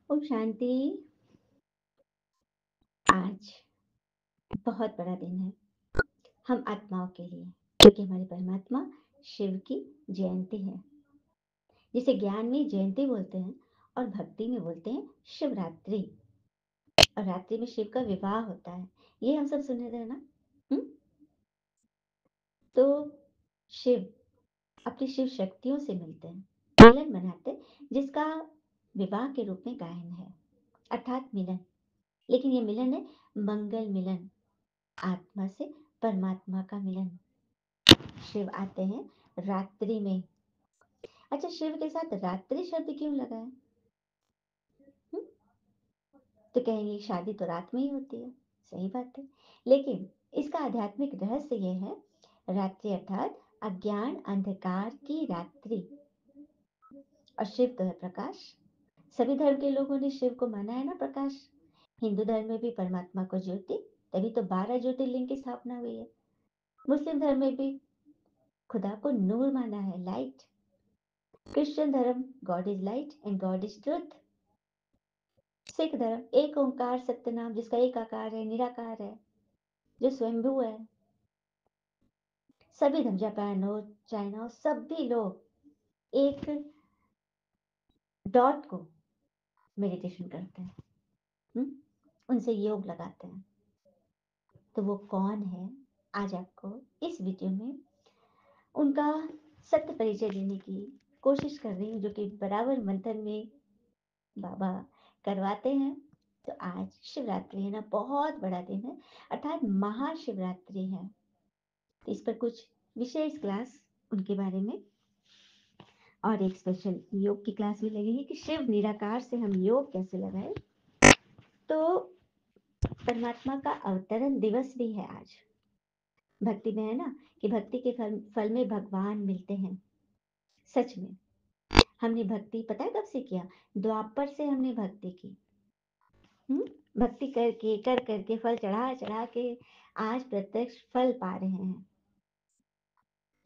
ओम शांति। आज बहुत बड़ा दिन है हम आत्माओं के लिए, क्योंकि हमारे परमात्मा शिव की जयंती है, जिसे ज्ञान में जयंती बोलते हैं और भक्ति में बोलते हैं शिवरात्रि। और रात्रि में शिव का विवाह होता है, ये हम सब सुने थे ना। हुँ? तो शिव अपनी शिव शक्तियों से मिलते हैं, मिलन मनाते हैं, जिसका विवाह के रूप में गायन है, अर्थात मिलन। लेकिन ये मिलन है मंगल मिलन, आत्मा से परमात्मा का मिलन। शिव आते हैं रात्रि में। अच्छा, शिव के साथ रात्रि शब्द क्यों लगा है? हुँ? तो कहेंगे शादी तो रात में ही होती है। सही बात है, लेकिन इसका आध्यात्मिक रहस्य ये है, रात्रि अर्थात अज्ञान अंधकार की रात्रि, और शिव तो है प्रकाश। सभी धर्म के लोगों ने शिव को माना है ना प्रकाश। हिंदू धर्म में भी परमात्मा को ज्योति, तभी तो 12 ज्योतिर्लिंग की स्थापना हुई है। मुस्लिम धर्म में भी खुदा को नूर माना है, लाइट। क्रिश्चियन धर्म God is light and God is truth. Sikh धर्म एक ओंकार सत्यनाम, जिसका एक आकार है, निराकार है, जो स्वयंभू है। सभी धर्म, जापान हो, चाइना हो, सभी लोग एक डॉट को मेडिटेशन करते हैं। हुँ? उनसे योग लगाते हैं। तो वो कौन है? आज आपको इस वीडियो में उनका सत्य परिचय देने की कोशिश कर रही हूँ, जो कि बराबर मंथन में बाबा करवाते हैं। तो आज शिवरात्रि है ना, बहुत बड़ा दिन है, अर्थात महाशिवरात्रि है। तो इस पर कुछ विशेष क्लास उनके बारे में और एक स्पेशल योग की क्लास भी लगेगी कि शिव निराकार से हम योग कैसे लगाए। तो परमात्मा का अवतरण दिवस भी है आज। भक्ति में है ना कि भक्ति के फल में भगवान मिलते हैं। सच में हमने भक्ति पता है कब से किया? द्वापर से हमने भक्ति की। भक्ति करके कर करके फल चढ़ा चढ़ा के आज प्रत्यक्ष फल पा रहे हैं।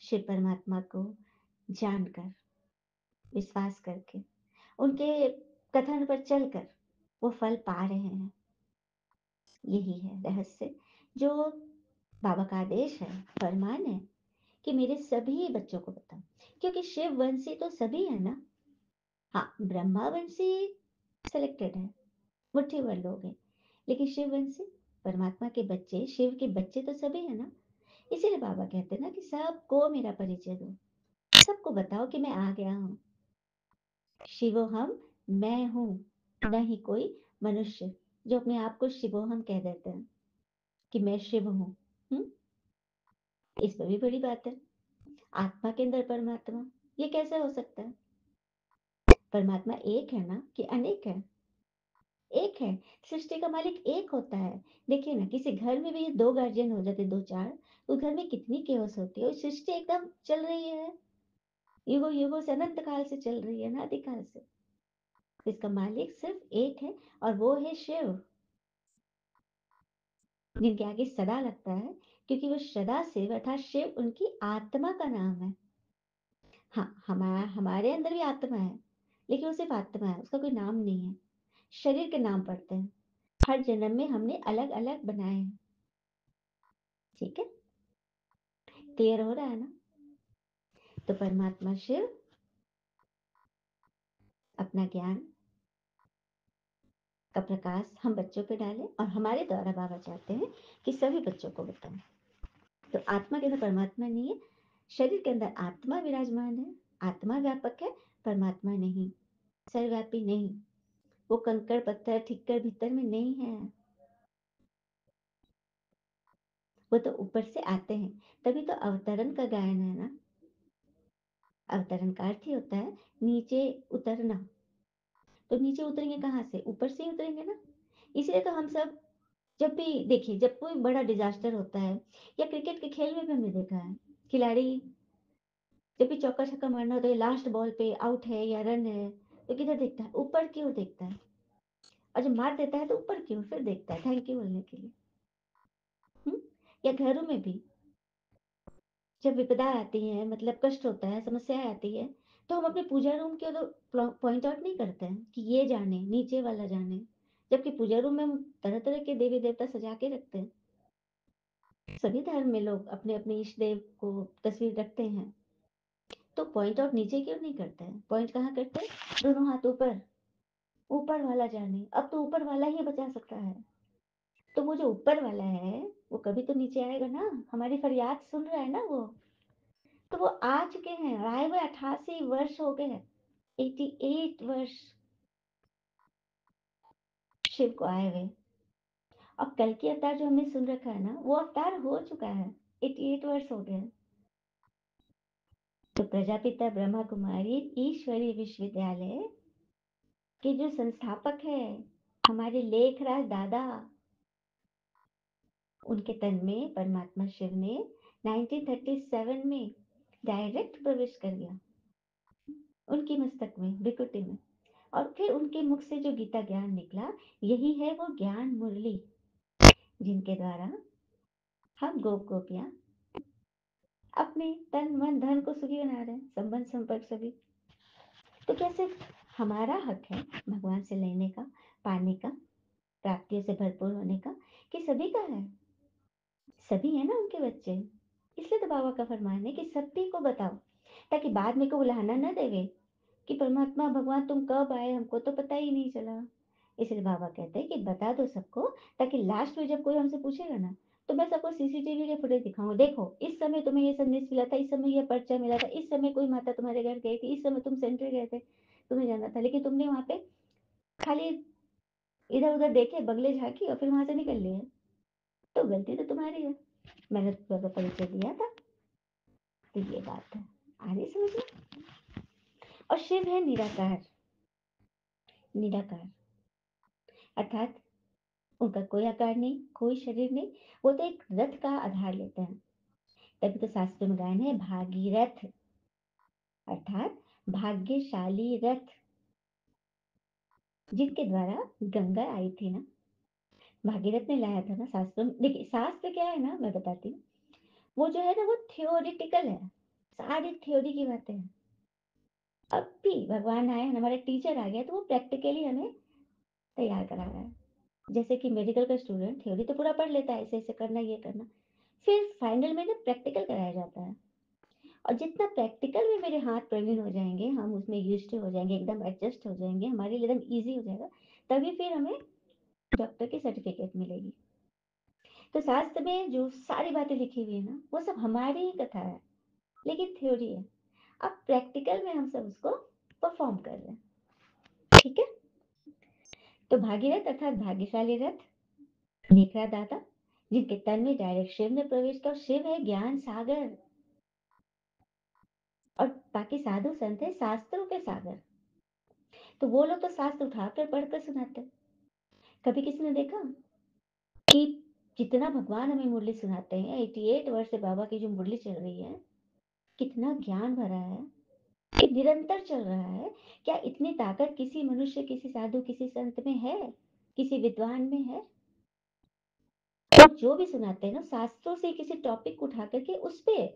शिव परमात्मा को जानकर, विश्वास करके, उनके कथन पर चलकर वो फल पा रहे हैं। यही है रहस्य, जो बाबा का आदेश है, फरमान है कि मेरे सभी बच्चों को बताओ। क्योंकि शिव वंशी तो सभी है ना। हाँ, ब्रह्मा वंशी सिलेक्टेड है, मुट्ठी भर लोग हैं, लेकिन शिव वंशी परमात्मा के बच्चे, शिव के बच्चे तो सभी है ना। इसीलिए बाबा कहते हैं ना कि सबको मेरा परिचय दो, सबको बताओ कि मैं आ गया हूँ। शिवोहम मैं हूँ, नहीं कोई मनुष्य जो अपने आप को शिवोहम कह देते हैं कि मैं शिव हूँ। इस पर भी बड़ी बात है। आत्मा के अंदर परमात्मा, ये कैसे हो सकता है? परमात्मा एक है ना कि अनेक है? एक है। सृष्टि का मालिक एक होता है। देखिए ना, किसी घर में भी दो गार्जियन हो जाते, दो चार, तो घर में कितनी केओस होती है। सृष्टि एकदम चल रही है, युगों युगों से, अनंत काल से चल रही है ना, आदिकाल से। इसका मालिक सिर्फ एक है और वो है शिव, जिनके आगे सदा लगता है, क्योंकि वो सदा शिव अर्थात शिव उनकी आत्मा का नाम है। हाँ, हमारे अंदर भी आत्मा है, लेकिन वो सिर्फ आत्मा है, उसका कोई नाम नहीं है। शरीर के नाम पड़ते हैं, हर जन्म में हमने अलग अलग बनाए हैं। ठीक है, क्लियर हो रहा है ना? तो परमात्मा शिव अपना ज्ञान का प्रकाश हम बच्चों पे डालें, और हमारे द्वारा बाबा चाहते हैं कि सभी बच्चों को बताएं। तो आत्मा के अंदर परमात्मा नहीं है, शरीर के अंदर आत्मा विराजमान है। आत्मा व्यापक है, परमात्मा नहीं, सर्वव्यापी नहीं। वो कंकड़ पत्थर ठिक्कर भीतर में नहीं है, वो तो ऊपर से आते हैं। तभी तो अवतरण का गायन है ना। अवतरण का अर्थ ही होता है नीचे उतरना। तो नीचे उतरेंगे कहाँ से? ऊपर से ही उतरेंगे ना। इसलिए तो हम सब, जब भी देखिए, जब कोई बड़ा डिजास्टर होता है, या क्रिकेट के खेल में भी हमने देखा है, खिलाड़ी जब भी चौका छक्का मारना होता है, लास्ट बॉल पे आउट है या रन है, तो किधर देखता है? ऊपर की ओर देखता है। और जब मार देता है तो ऊपर की ओर फिर देखता है, थैंक यू बोलने के लिए। हम्म? या घरों में भी जब विपदा आती है, मतलब कष्ट होता है, समस्याएं आती है, तो हम अपने पूजा रूम के तो पॉइंट आउट नहीं करते हैं कि ये जाने, नीचे वाला जाने, जबकि पूजा रूम में हम तरह तरह के देवी देवता सजा के रखते हैं। सभी धर्म में लोग अपने अपने इष्ट देव को तस्वीर रखते हैं, तो पॉइंट आउट नीचे क्यों नहीं करते हैं, पॉइंट कहाँ करते हैं, दोनों हाथ ऊपर, ऊपर वाला जाने। अब तो ऊपर वाला ही बचा सकता है, तो वो जो ऊपर वाला है वो कभी तो नीचे आएगा ना, हमारी फरियाद सुन रहा है ना वो। तो वो आ चुके हैं, आए हुए 88 वर्ष हो गए हैं, 88 वर्ष शिव को आए हुए। और कल की अवतार जो हमने सुन रखा है ना, वो अवतार हो चुका है, 88 वर्ष हो गए। तो प्रजापिता ब्रह्मा कुमारी ईश्वरी विश्वविद्यालय के जो संस्थापक है, हमारे लेखराज दादा, उनके तन में परमात्मा शिव ने 1937 में डायरेक्ट प्रवेश कर गया, उनकी मस्तक में, विकुटी में। और फिर उनके मुख से जो गीता ज्ञान निकला, यही है वो ज्ञान मुरली, जिनके द्वारा हम गोप गोपियां अपने तन मन धन को सुखी बना रहे हैं, संबंध संपर्क सभी। तो क्या सिर्फ हमारा हक है भगवान से लेने का, पाने का, प्राप्तियों से भरपूर होने का, कि सभी का है? सभी है ना उनके बच्चे। इसलिए तो बाबा का फरमान है कि सभी को बताओ, ताकि बाद में को बुलाना न देवे कि परमात्मा भगवान तुम कब आए, हमको तो पता ही नहीं चला। इसलिए बाबा कहते हैं कि बता दो सबको, ताकि लास्ट में जब कोई हमसे पूछेगा ना, तो मैं सबको सीसीटीवी के फुटेज दिखाऊं, देखो इस समय तुम्हें ये संदेश मिला था, इस समय ये पर्चा मिला था, इस समय कोई माता तुम्हारे घर गई थी, इस समय तुम सेंटर गए थे, तुम्हें जाना था, लेकिन तुमने वहां पे खाली इधर उधर देखे, बगले झांकी और फिर वहां से निकल लिए। तो गलती तो तुम्हारी है, मैंने तुम्हें परिचय दिया था। तो ये बात है, आ रही समझ में। और शिव है निराकार, निराकार अर्थात उनका कोई आकार नहीं, कोई शरीर नहीं, वो तो एक रथ का आधार लेते हैं। तभी तो शास्त्र में गायन है भागीरथ, अर्थात भाग्यशाली रथ, जिनके द्वारा गंगा आई थी ना, भागीरथ ने लाया था ना शास्त्र में। देखिए शास्त्र क्या है ना, मैं बताती हूँ। वो जो है ना वो थियोरिटिकल है, सारी थ्योरी की बातें हैं। अब भी भगवान आए, हमारा टीचर आ गया, तो वो प्रैक्टिकली हमें तैयार करा रहा है। जैसे कि मेडिकल का स्टूडेंट थ्योरी तो पूरा पढ़ लेता है, ऐसे ऐसे करना, ये करना, फिर फाइनल में ना प्रैक्टिकल कराया जाता है। और जितना प्रैक्टिकल में मेरे हाथ प्रवीण हो जाएंगे, हम उसमें यूज्ड हो जाएंगे, एकदम एडजस्ट हो जाएंगे, हमारे लिए एकदम ईजी हो जाएगा, तभी फिर हमें डॉक्टर की सर्टिफिकेट मिलेगी। तो शास्त्र में जो सारी बातें लिखी हुई है ना, वो सब हमारी ही कथा है, लेकिन थ्योरी है। अब प्रैक्टिकल में हम सब उसको परफॉर्म कर रहे हैं। ठीक है। तो भागीरथ अर्थात भाग्यशाली रथ, नेकरा दाता, जिनके तन में डायरेक्ट शिव ने प्रवेश किया। शिव है ज्ञान सागर, और बाकी साधु संत है शास्त्रों के सागर। तो वो लोग तो शास्त्र उठाकर पढ़कर सुनाते हैं। कभी किसी ने देखा कि जितना भगवान हमें मुरली सुनाते हैं, 88 वर्ष से बाबा की जो मुरली चल रही है, कितना ज्ञान भरा है, कि निरंतर चल रहा है। क्या इतनी ताकत किसी मनुष्य, किसी साधु, किसी संत में है, किसी विद्वान में है? तो जो भी सुनाते हैं ना, शास्त्रों से किसी टॉपिक उठा करके उस पे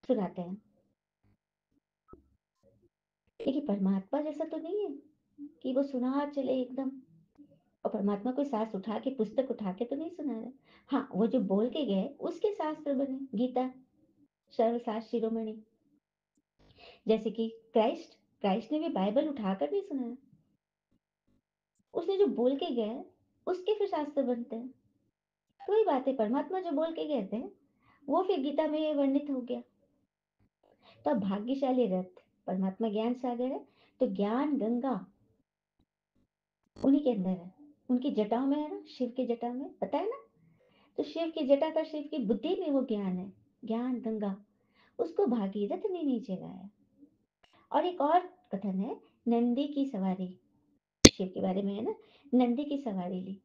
सुनाते हैं। लेकिन परमात्मा जैसा तो नहीं है कि वो सुना चले एकदम। और परमात्मा कोई शास्त्र उठा के, पुस्तक उठा के तो नहीं सुना रहे। हाँ, वो जो बोल के गए उसके शास्त्र बने, गीता सर्वशास्त्र शिरोमणि। जैसे कि क्राइस्ट, क्राइस्ट ने भी बाइबल उठाकर नहीं सुनाया, उसने जो बोल के गए उसके फिर शास्त्र बनते हैं। तो वही बात है, परमात्मा जो बोल के गए थे वो फिर गीता में वर्णित हो गया। तो अब भाग्यशाली रथ, परमात्मा ज्ञान सागर है, तो ज्ञान गंगा उन्हीं के अंदर है, उनकी जटाओं में है ना, शिव की जटा में, पता है ना। तो शिव की जटा का, शिव की बुद्धि में वो ज्ञान है, ज्ञान गंगा, उसको भागीरथ ने नीचे लाया। और एक और कथन है, नंदी की सवारी, शिव के बारे में है ना, नंदी की सवारी ली।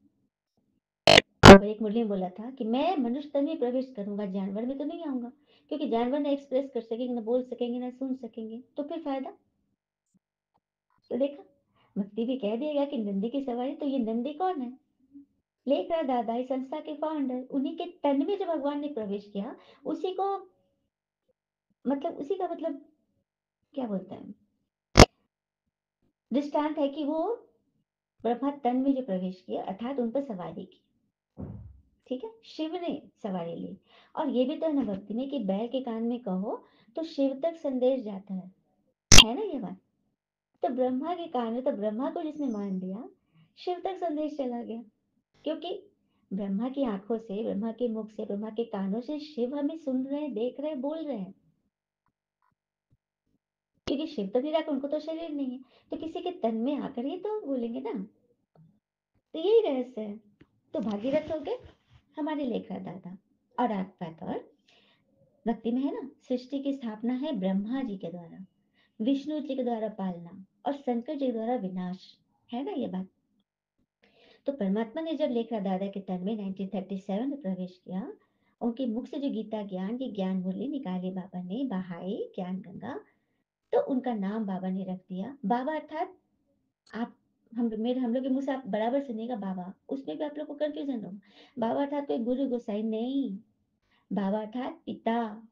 और एक मुरली में बोला था कि मैं मनुष्य तन में प्रवेश करूंगा, जानवर में तो नहीं आऊंगा, क्योंकि जानवर ना एक्सप्रेस कर सकेंगे, ना बोल सकेंगे, ना सुन सकेंगे, तो फिर फायदा। तो देखा, भक्ति भी कह दिएगा कि नंदी की सवारी। तो ये नंदी कौन है? लेख रहा दादा, इस संस्था के फाउंडर, उन्हीं के तन में जब भगवान ने प्रवेश किया, उसी को मतलब, उसी का मतलब क्या बोलते हैं, दृष्टांत है कि वो ब्रह्मा तन में जो प्रवेश किया अर्थात उन पर सवारी की। ठीक है, शिव ने सवारी ली। और ये भी तो है ना भक्ति में कि बैल के कान में कहो तो शिव तक संदेश जाता है ना ये बात। तो ब्रह्मा के कान में, तो ब्रह्मा को जिसने मान लिया, शिव तक संदेश चला गया। क्योंकि ब्रह्मा की आंखों से, ब्रह्मा के मुख से, ब्रह्मा के कानों से शिव हमें सुन रहे हैं, देख रहे हैं, बोल रहे हैं। क्योंकि शिव तो निराकार, उनको तो शरीर नहीं है, तो किसी के तन में आकर ही तो बोलेंगे ना। तो यही रहस्य है। तो भागीरथ हो गए हमारे लेखा दादा। और आग बात और भक्ति में है ना, सृष्टि की स्थापना है ब्रह्मा जी के द्वारा, विष्णु जी के द्वारा पालना, और शंकर जी के द्वारा विनाश, है ना ये बात। तो परमात्मा ने जब लेखा दादा के तन में 1937 में प्रवेश किया, उनके मुख से जो गीता ज्ञान की ज्ञान मुरली निकाली बाबा ने, बहाई ज्ञान गंगा, तो उनका नाम बाबा ने रख दिया बाबा। अर्थात आप, हम लोग के मुंह से आप बराबर सुनिएगा बाबा, उसमें भी आप लोग को कंफ्यूजन हो। बाबा अर्थात कोई गुरु गोसाई नहीं, बाबा अर्थात पिता,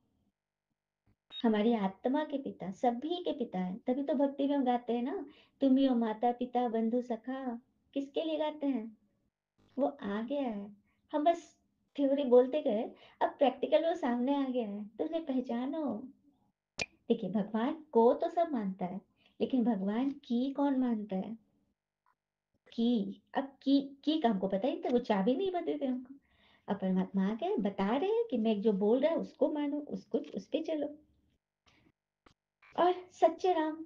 हमारी आत्मा के पिता, सभी के पिता है। तभी तो भक्ति में हम गाते हैं ना, तुम ही हो माता पिता बंधु सखा। किसके लिए गाते हैं? वो आ गया है, हम बस थ्योरी बोलते गए, अब प्रैक्टिकल वो सामने आ गया है, तो उन्हें पहचानो। देखिए, भगवान को तो सब मानता है, लेकिन भगवान की कौन मानता है? की, अब की का हमको पता ही था, वो चाबी नहीं बते थे हमको। अब परमात्मा आ गए, बता रहे हैं कि मैं जो बोल रहा है उसको मानो, उसको उस पे चलो। और सच्चे राम,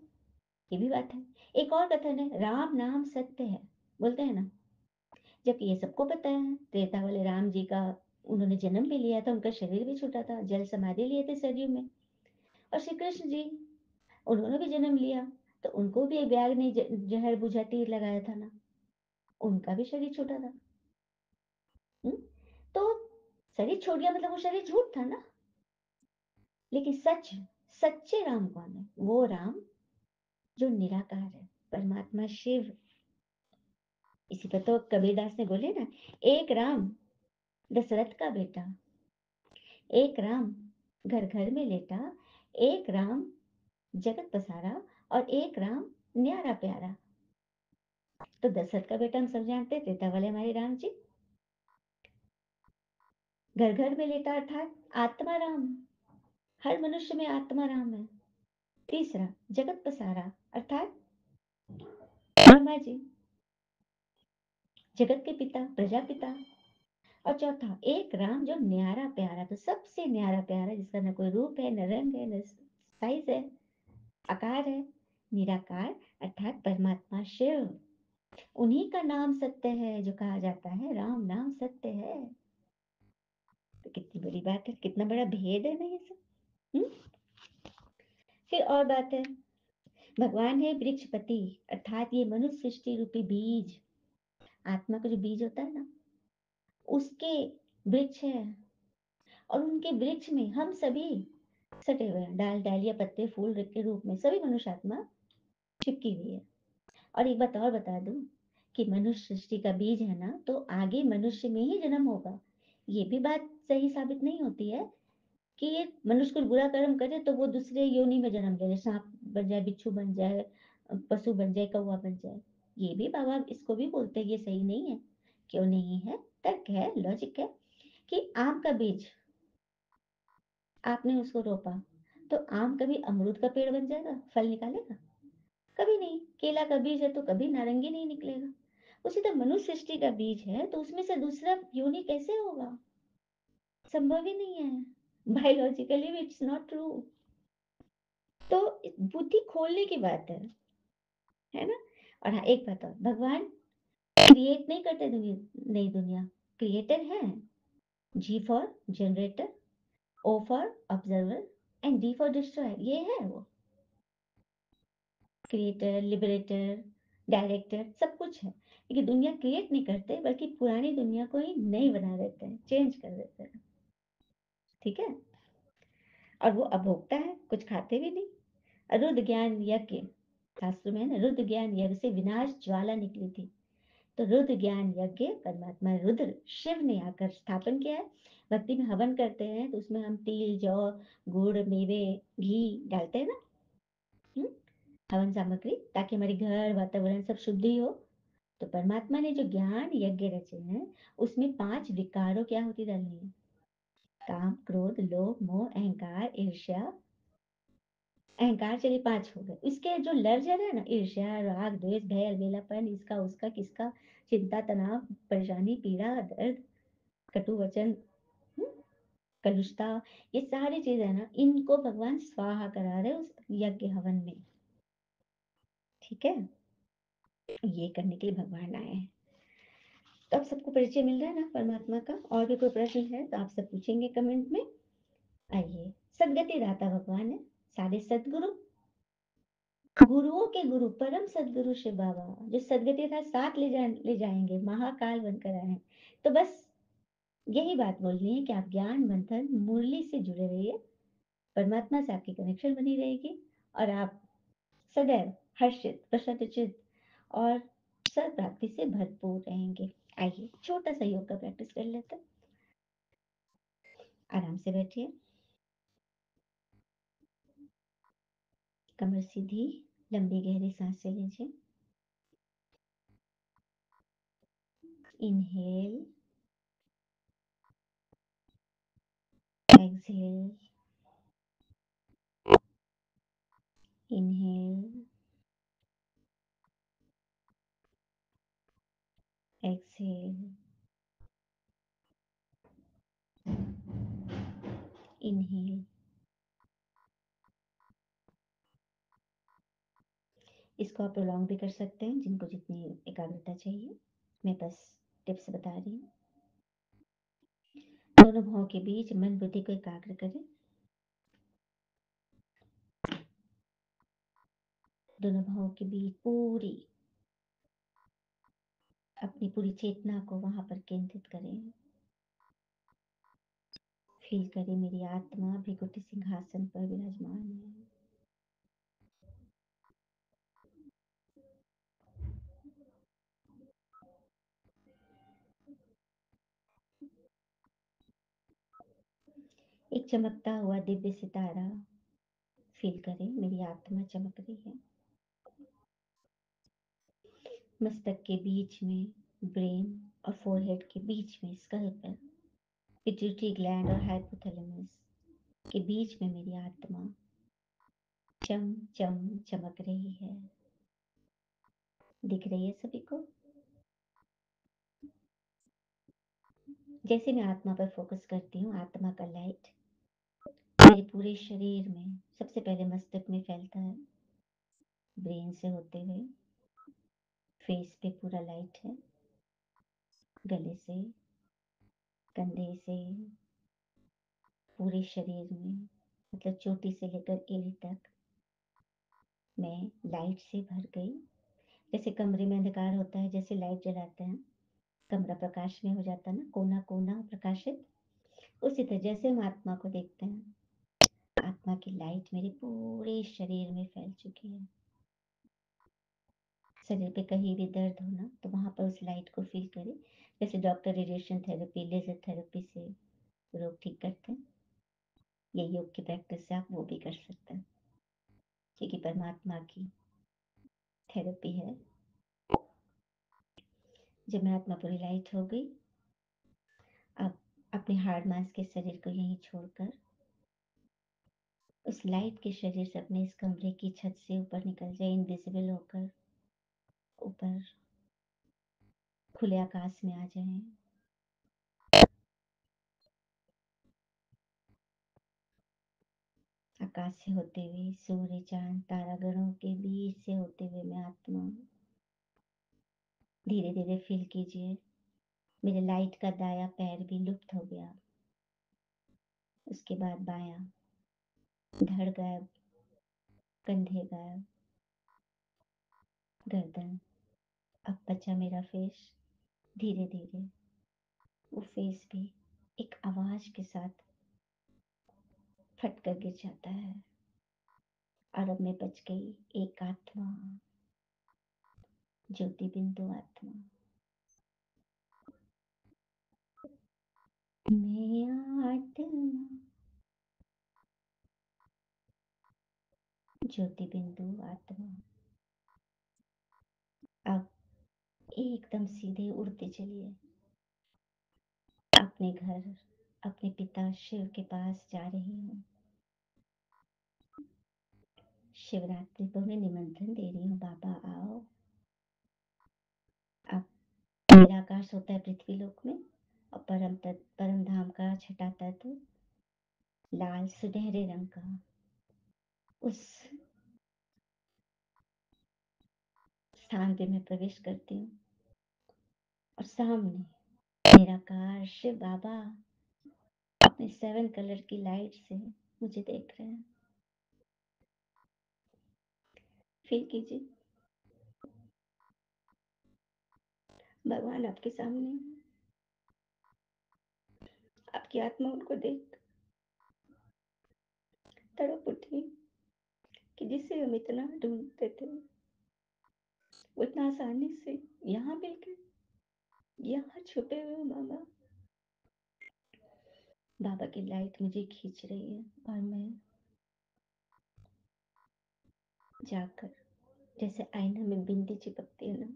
ये भी बात है। एक और कथन है, राम नाम सत्य है, बोलते हैं ना। जबकि ये सबको पता है, त्रेता वाले राम जी का, उन्होंने जन्म भी लिया था, उनका शरीर भी छूटा था, जल समाधि लिए थे सरयू में। और श्री कृष्ण जी, उन्होंने भी जन्म लिया, तो उनको भी एक ब्याग ने जहर बुझा तीर लगाया था ना, उनका भी शरीर छूटा था। हुँ? तो शरीर छूट गया मतलब वो शरीर झूठ था ना। लेकिन सच, सच्चे राम कौन है? वो राम जो निराकार है, परमात्मा शिव। इसी पर तो कबीरदास ने बोले ना, एक राम दशरथ का बेटा, एक राम घर घर में लेटा, एक राम जगत पसारा, और एक राम न्यारा प्यारा। तो दशरथ का बेटा हम सब जानते हैं, त्रेता वाले हमारे राम जी। घर घर में लेटा अर्थात आत्मा राम, हर मनुष्य में आत्मा राम है। तीसरा, जगत पसारा अर्थात ब्रह्मा जी, जगत के पिता, प्रजापिता। और चौथा, एक राम जो न्यारा प्यारा, तो सबसे न्यारा प्यारा, जिसका न कोई रूप है, न रंग है, न साइज है, आकार है, निराकार अर्थात परमात्मा शिव। उन्हीं का नाम सत्य है, जो कहा जाता है राम नाम सत्य है। तो कितनी बड़ी बात है, कितना बड़ा भेद है ना ये सब। हुँ? फिर और बात है, भगवान है वृक्षपति, अर्थात ये मनुष्य सृष्टि रूपी बीज, आत्मा का जो बीज होता है ना, उसके वृक्ष है। और उनके वृक्ष में हम सभी सटे हुए हैं, डाल डालिया पत्ते फूल के रूप में सभी मनुष्य आत्मा चिपकी हुई है। और एक बात और बता दूं, कि मनुष्य सृष्टि का बीज है ना, तो आगे मनुष्य में ही जन्म होगा। ये भी बात सही साबित नहीं होती है कि ये मनुष्य कुछ बुरा कर्म करे तो वो दूसरे योनि में जन्म ले ले, सांप बन जाए, बिच्छू बन जाए, पशु बन जाए, कौवा बन जाए। ये भी बाबा इसको भी बोलते हैं, ये सही नहीं है। क्यों नहीं है? तर्क है, लॉजिक है। कि आम का बीज, आपने उसको रोपा, तो आम कभी अमरूद का पेड़ बन जाएगा, फल निकालेगा? कभी नहीं। केला का बीज है तो कभी नारंगी नहीं निकलेगा। उसी तरह मनुष्य सृष्टि का बीज है, तो उसमें से दूसरा योनि कैसे होगा? संभव ही नहीं है, बायोलॉजिकली इट्स नॉट ट्रू। तो बुद्धि खोलने की बात है ना। और हाँ, एक बात और, भगवान क्रिएट नहीं करते दुनिया, नई दुनिया, क्रिएटर है। G for generator, O for observer, and D for destroyer, ये है वो। क्रिएटर, लिबरेटर, डायरेक्टर, सब कुछ है। लेकिन दुनिया क्रिएट नहीं करते, बल्कि पुरानी दुनिया को ही नई बना देते हैं, चेंज कर देते हैं। ठीक है। और वो अभोक्ता है, कुछ खाते भी नहीं। रुद्र ज्ञान यज्ञ, शास्त्र में है ना, रुद्र ज्ञान यज्ञ से विनाश ज्वाला निकली थी। तो रुद्र ज्ञान यज्ञ परमात्मा रुद्र शिव ने आकर स्थापन किया है। भक्ति में हवन करते हैं तो उसमें हम तिल, जौ, गुड़, मेवे, घी डालते हैं ना। हवन सामग्री, ताकि हमारे घर वातावरण सब शुद्ध ही हो। तो परमात्मा ने जो ज्ञान यज्ञ रचे हैं, उसमें 5 विकारों क्या होती डालनी है? काम, क्रोध, लोभ, मोह, अहंकार, ईर्ष्या। अहंकार चलिए 5 हो गए। इसके जो लड़ जा रहा है ना, ईर्ष्या, राग, द्वेष, भय, अलबेलापन, इसका उसका किसका, चिंता, तनाव, परेशानी, पीड़ा, दर्द, कटु वचन, हम्म, कलुषता, ये सारी चीजें है ना, इनको भगवान स्वाहा करा रहे उस यज्ञ हवन में। ठीक है, ये करने के लिए भगवान आए हैं। तो अब सबको परिचय मिल रहा है ना परमात्मा का। और भी कोई प्रश्न है तो आप सब पूछेंगे कमेंट में। आइए, सदगति दाता भगवान है, सारे सदगुरु, गुरुओं के गुरु, परम सदगुरु शिव बाबा, जो सदगति था साथ ले जाएंगे, महाकाल बनकर आए हैं। तो बस यही बात बोलनी है कि आप ज्ञान मंथन मुरली से जुड़े रहिए, परमात्मा से आपकी कनेक्शन बनी रहेगी, और आप सदैव हर्षित, प्रसन्नचित और सर्व प्राप्ति से भरपूर रहेंगे। आइए, छोटा सा योग का प्रैक्टिस कर लेते हैं। आराम से बैठिए, कमर सीधी, लंबी गहरी सांसें लीजिए। Inhale, exhale, inhale, exhale, inhale. इसको आप प्रोलॉन्ग भी कर सकते हैं, जिनको जितनी एकाग्रता चाहिए। मैं बस टिप्स बता रही हूँ। दोनों भावों के बीच मन बुद्धि को एकाग्र करें। दोनों भावों के बीच अपनी पूरी चेतना को वहां पर केंद्रित करें। फील करें मेरी आत्मा भृगुटी सिंहासन पर विराजमान है। एक चमकता हुआ दिव्य सितारा फील करें, मेरी आत्मा चमक रही है। मस्तक के बीच में, ब्रेन और फोरहेड के बीच में, स्कल पर, पिट्यूटरी ग्लैंड और हाइपोथैलेमस के बीच में मेरी आत्मा चम चम चमक रही है। दिख रही है सभी को? जैसे मैं आत्मा पर फोकस करती हूँ, आत्मा का लाइट मेरे पूरे शरीर में सबसे पहले मस्तक में फैलता है, ब्रेन से होते हुए फेस पे पूरा लाइट है, गले से, कंधे से, पूरे शरीर में, मतलब चोटी से लेकर एड़ी तक मैं लाइट से भर गई। जैसे कमरे में अंधकार होता है, जैसे लाइट जलाते हैं कमरा प्रकाशमय हो जाता है ना, कोना कोना प्रकाशित, उसी तरह जैसे हम आत्मा को देखते हैं, आत्मा की लाइट मेरे पूरे शरीर में फैल चुकी है। शरीर पे कहीं भी दर्द होना तो वहां पर उस लाइट को फील करें। जैसे doctor radiation therapy, laser therapy से रोग ठीक करते हैं, ये योग की प्रैक्टिस से आप वो भी कर सकते हैं, क्योंकि परमात्मा की थेरेपी है। जब मैं आत्मा पूरी लाइट हो गई, अब अपने हार्ड मांस के शरीर को यहीं छोड़कर उस लाइट के शरीर से अपने इस कमरे की छत से ऊपर निकल जाए, इनविजिबल होकर ऊपर खुले आकाश में आ जाए। आकाश से होते हुए सूर्य, चांद, तारागणों के बीच से होते हुए मैं आत्मा, धीरे धीरे फील कीजिए मेरे लाइट का दाया पैर भी लुप्त हो गया। उसके बाद बाया, धड़ गायब, कंधे गायब, गर्दन। अब बचा मेरा फेस। धीरे धीरे वो फेस भी एक आवाज के साथ फट कर गिर जाता है। और अब मैं बच गई एक आत्मा, ज्योति बिंदु आत्मा। मैं आत्मा, ज्योति बिंदु आत्मा। एकदम सीधे उड़ते चलिए। अपने घर, अपने पिता शिव के पास जा रही हूँ। शिवरात्रि को मैं निमंत्रण दे रही हूँ, बाबा आओ। अब निराकाश होता है पृथ्वी लोक में, और परम धाम का छठा तत्व लाल सुनहरे रंग का, उस स्थान पे मैं प्रवेश करती हूँ। और सामने निराकार शिव बाबा अपने 7 कलर की लाइट से मुझे देख रहे हैं। फील कीजिए, भगवान आपके सामने है। आपकी आत्मा उनको देख तड़प उठी कि जिसे हम इतना ढूंढते थे वो इतना आसानी से यहाँ मिल गए, यहाँ छुपे हुए हो बाबा। बाबा की लाइट मुझे खींच रही है, और मैं जाकर, जैसे आईना में बिंदी चिपकती है ना,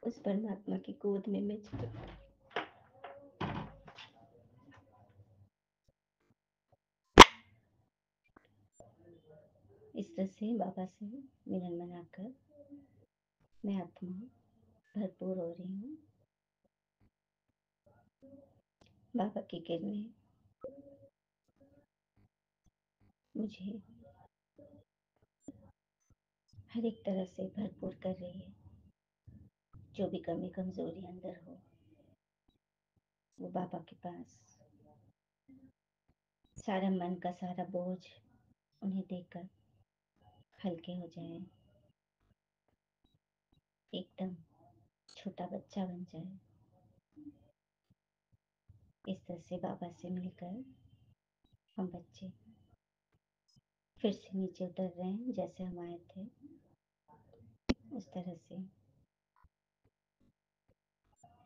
उस परमात्मा की गोद में मैं चिपक। इस तरह से बाबा से मिलन मनाकर मैं आत्मा भरपूर हो रही हूँ। बाबा की किरणें मुझे हर एक तरह से भरपूर कर रही है। जो भी कमी कमजोरी अंदर हो, वो बाबा के पास सारा मन का सारा बोझ उन्हें देकर हल्के हो जाए, एकदम छोटा बच्चा बन जाए। इस तरह से बाबा से मिलकर हम बच्चे फिर से नीचे उतर रहे हैं, जैसे हम आए थे उस तरह से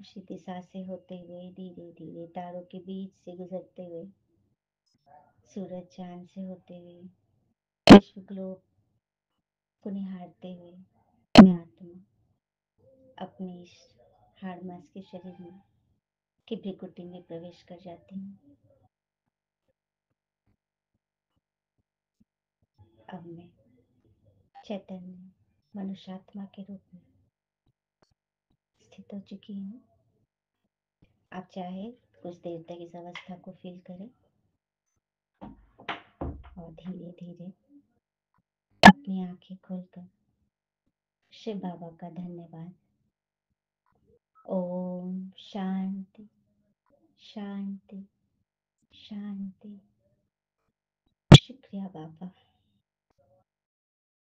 उसी दिशा से होते हुए धीरे धीरे तारों के बीच से गुजरते हुए, सूरज चांद से होते हुए, विश्व ग्लोब को निहारते हुए मैं आत्मा अपने इस हाड़ मांस के शरीर में की भ्रिकुटी में प्रवेश कर जाती हूँ। अब मैं चैतन्य मनुष्यात्मा के रूप में स्थित हो चुकी हूँ। आप चाहे कुछ देर तक इस अवस्था को फील करें, और धीरे धीरे अपनी आंखें खोलकर शिव बाबा का धन्यवाद। ओम शांति शांति शांति। शुक्रिया बाबा।